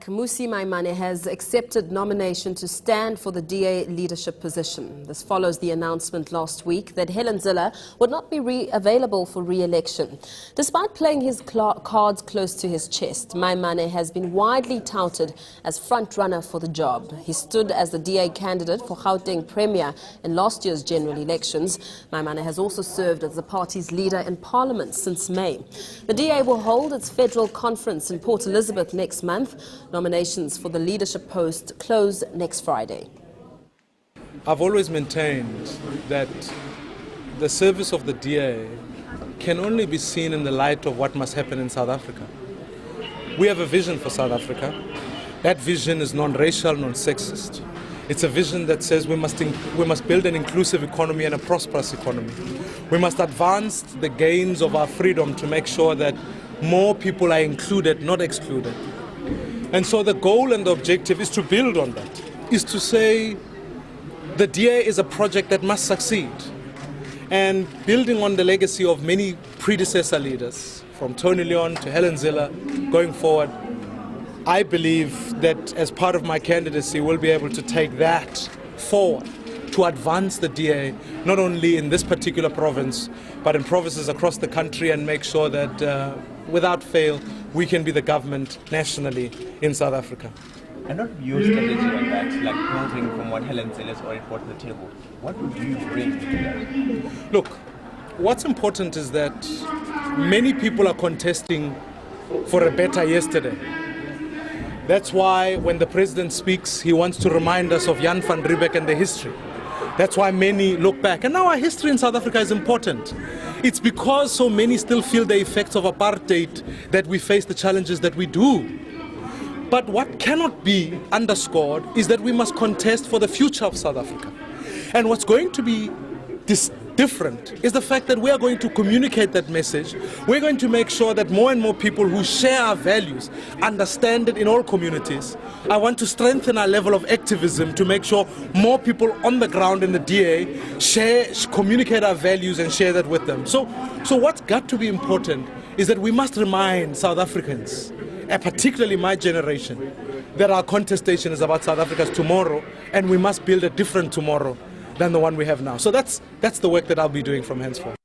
Mmusi Maimane has accepted nomination to stand for the DA leadership position. This follows the announcement last week that Helen Zille would not be available for re-election. Despite playing his cards close to his chest, Maimane has been widely touted as front-runner for the job. He stood as the DA candidate for Gauteng Premier in last year's general elections. Maimane has also served as the party's leader in Parliament since May. The DA will hold its federal conference in Port Elizabeth next month. Nominations for the leadership post close next Friday. I've always maintained that the service of the DA can only be seen in the light of what must happen in South Africa. We have a vision for South Africa. That vision is non-racial, non-sexist. It's a vision that says we must build an inclusive economy and a prosperous economy. We must advance the gains of our freedom to make sure that more people are included, not excluded. And so the goal and the objective is to build on that, is to say the DA is a project that must succeed. And building on the legacy of many predecessor leaders, from Tony Leon to Helen Zille, going forward, I believe that as part of my candidacy, we'll be able to take that forward to advance the DA, not only in this particular province, but in provinces across the country, and make sure that without fail, we can be the government nationally in South Africa. And not your strategy on that, like building from what Helen Zille has already brought to the table. What would you bring to that? Look, what's important is that many people are contesting for a better yesterday. That's why when the president speaks, he wants to remind us of Jan van Riebeeck and the history. That's why many look back. And now our history in South Africa is important. It's because so many still feel the effects of apartheid that we face the challenges that we do. But what cannot be underscored is that we must contest for the future of South Africa. And what's going to be different is the fact that we are going to communicate that message. We're going to make sure that more and more people who share our values understand it in all communities. I want to strengthen our level of activism to make sure more people on the ground in the DA communicate our values and share that with them. So what's got to be important is that we must remind South Africans, and particularly my generation, that our contestation is about South Africa's tomorrow, and we must build a different tomorrow than the one we have now. So that's the work that I'll be doing from henceforth.